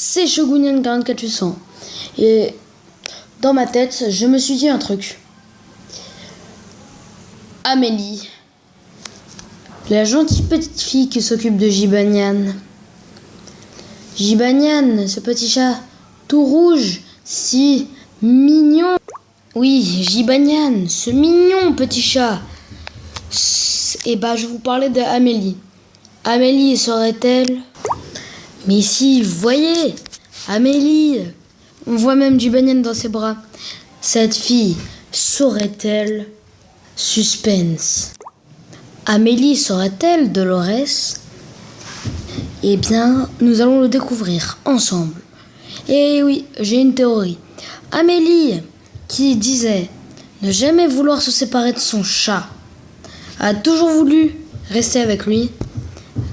c'est Shogunyan 44 Et dans ma tête, je me suis dit un truc. Amélie, la gentille petite fille qui s'occupe de Jibanyan. Jibanyan, ce petit chat tout rouge, si mignon. Oui, Jibanyan, ce mignon petit chat. Et bah, je vous parlais d'Amélie. Amélie serait-elle... Mais si, vous voyez, Amélie, on voit même Jibanyan dans ses bras. Cette fille saurait-elle? Suspense. Amélie serait-elle Dolores? Eh bien, nous allons le découvrir ensemble. Et oui, j'ai une théorie. Amélie, qui disait ne jamais vouloir se séparer de son chat, a toujours voulu rester avec lui.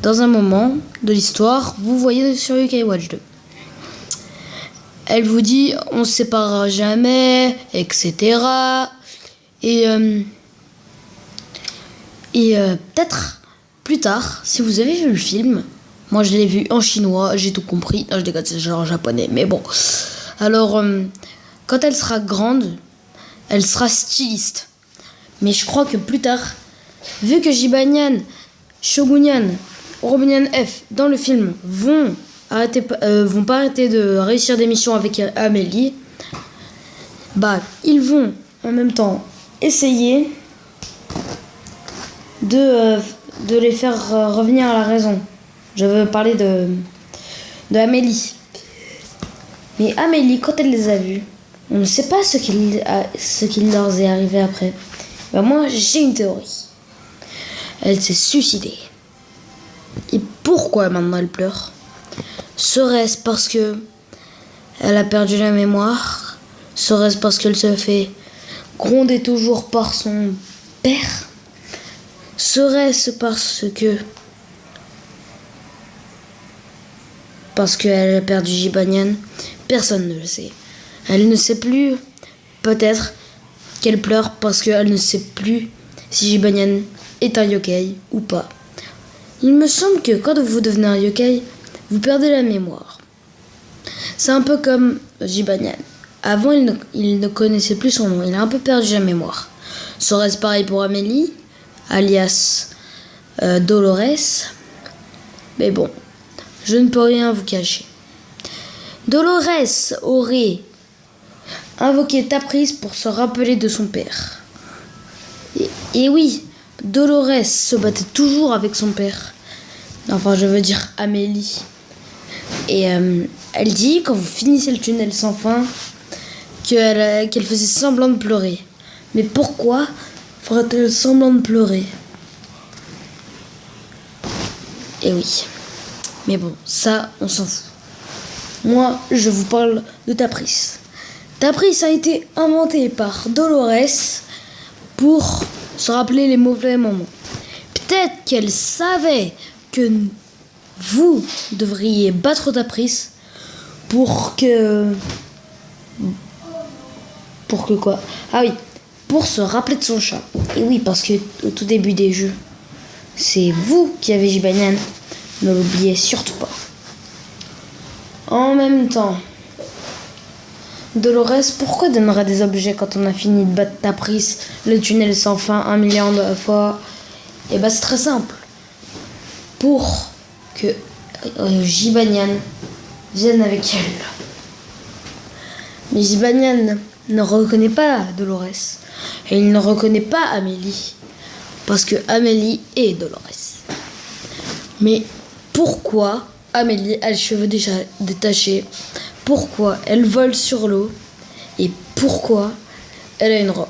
Dans un moment de l'histoire, vous voyez sur Yokai Watch 2. Elle vous dit on se séparera jamais, etc. Et peut-être plus tard, si vous avez vu le film, moi je l'ai vu en chinois, j'ai tout compris. Non, je déconne, c'est genre en japonais, mais bon. Alors, quand elle sera grande, elle sera styliste. Mais je crois que plus tard, vu que Jibanyan, Shogunyan, Robinyan F dans le film vont pas arrêter de réussir des missions avec Amélie, bah ils vont en même temps essayer de les faire revenir à la raison. Je veux parler de Amélie. Mais Amélie, quand elle les a vus, on ne sait pas ce qu'il leur est arrivé après. Bah moi, j'ai une théorie. Elle s'est suicidée. Et pourquoi maintenant elle pleure? Serait-ce parce que elle a perdu la mémoire? Serait-ce parce qu'elle se fait gronder toujours par son père? Serait-ce parce qu'elle a perdu Jibanyan? Personne ne le sait. Elle ne sait plus. Peut-être qu'elle pleure parce qu'elle ne sait plus si Jibanyan est un yokai ou pas. Il me semble que quand vous devenez un yokai, vous perdez la mémoire. C'est un peu comme Jibanyan. Avant, il ne connaissait plus son nom. Il a un peu perdu la mémoire. Serait-ce pareil pour Amélie, alias Dolores? Mais bon, je ne peux rien vous cacher. Dolores aurait invoqué Tapris pour se rappeler de son père. Et oui, Dolores se battait toujours avec son père. Enfin, je veux dire Amélie. Et elle dit, quand vous finissez le tunnel sans fin, qu'elle faisait semblant de pleurer. Mais pourquoi ferait-elle semblant de pleurer? Et oui. Mais bon, ça, on s'en fout. Moi, je vous parle de Tapris. Tapris a été inventé par Dolores pour se rappeler les mauvais moments. Peut-être qu'elle savait que vous devriez battre Tapris pour que quoi? Ah oui, pour se rappeler de son chat. Et oui, parce que au tout début des jeux, c'est vous qui avez Jibanyan. Ne l'oubliez surtout pas. En même temps, Dolores, pourquoi donnerait des objets quand on a fini de battre Tapris, le tunnel sans fin 1 million de fois? Et bah c'est très simple. Pour que Jibanyan vienne avec elle. Mais Jibanyan ne reconnaît pas Dolores. Et il ne reconnaît pas Amélie. Parce que Amélie est Dolores. Mais pourquoi Amélie a les cheveux déjà détachés? Pourquoi elle vole sur l'eau? Et pourquoi elle a une robe?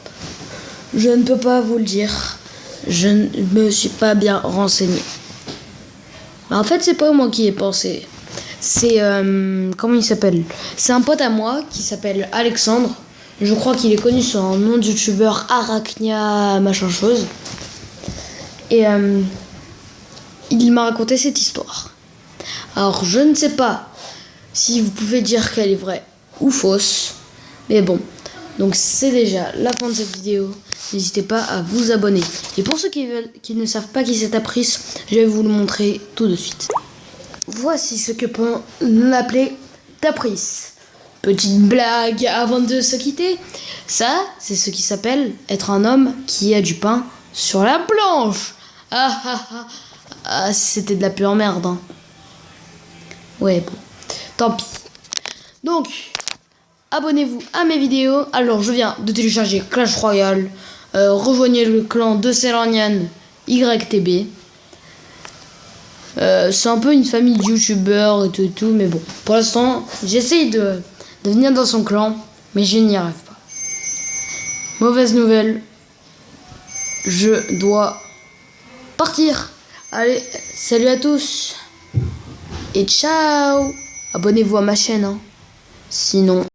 Je ne peux pas vous le dire. Je ne me suis pas bien renseignée. En fait, c'est pas moi qui ai pensé. C'est... comment il s'appelle? C'est un pote à moi qui s'appelle Alexandre. Je crois qu'il est connu sous un nom de youtubeur Arachnia machin chose. Et il m'a raconté cette histoire. Alors, je ne sais pas si vous pouvez dire qu'elle est vraie ou fausse. Mais bon, donc c'est déjà la fin de cette vidéo. N'hésitez pas à vous abonner. Et pour ceux qui ne savent pas qui c'est Tapris, je vais vous le montrer tout de suite. Voici ce que peut l'appeler Taprice. Petite blague avant de se quitter. Ça, c'est ce qui s'appelle être un homme qui a du pain sur la planche. Ah ah ah. Ah, c'était de la pure merde. Hein. Ouais, bon. Tant pis. Donc, abonnez-vous à mes vidéos. Alors, je viens de télécharger Clash Royale. Rejoignez le clan de Selanian YTB. C'est un peu une famille de youtubeurs et tout, mais bon. Pour l'instant, j'essaye de venir dans son clan, mais je n'y arrive pas. Mauvaise nouvelle. Je dois partir. Allez, salut à tous. Et ciao. Abonnez-vous à ma chaîne. Hein. Sinon...